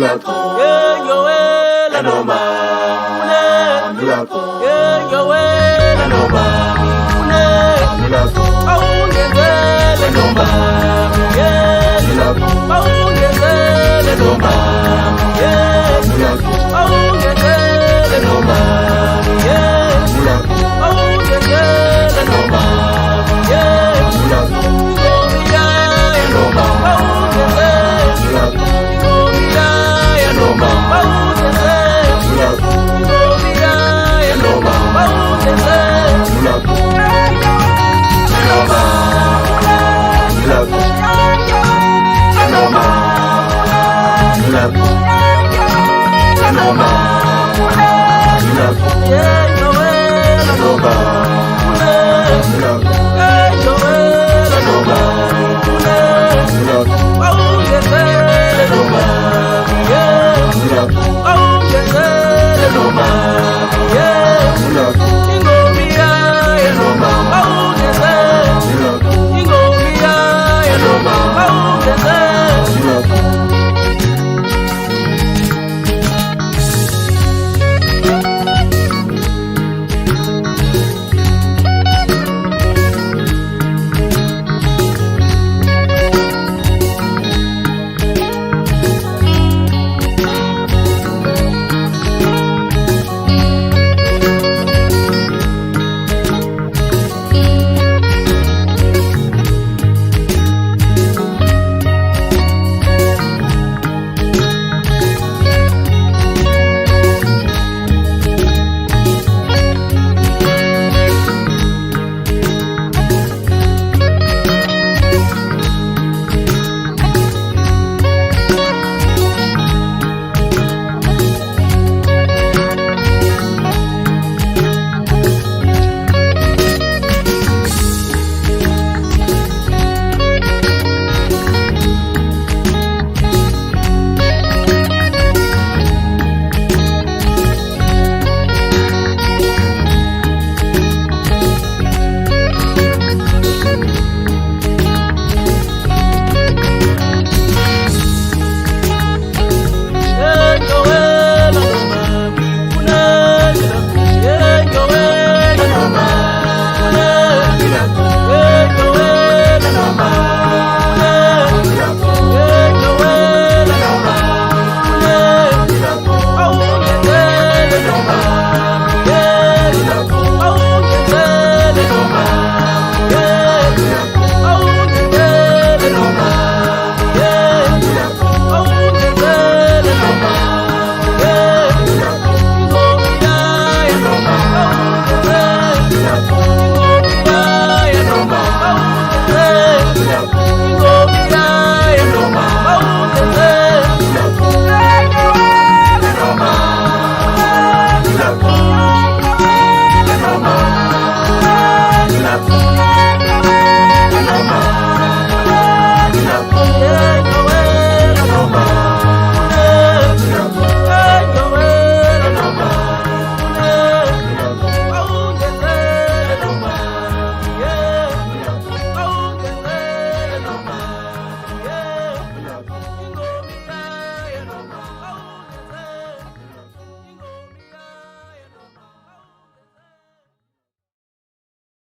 Mulako, yeah, yo, la noma, Mulako, yeah, yo, la noma, Mulako, oh, yeah, la noma, yeah, Mulako, oh, yeah, la noma, yeah, Mulako, oh, yeah, la noma, yeah, Mulako, oh, yeah, la noma, yeah, Mulako, yeah, noma, oh, yeah, Mulako, yeah, noma, oh, yeah, Mulako, yeah, noma, oh, yeah, Mulako, noma, Mulako, noma, Mulako, noma.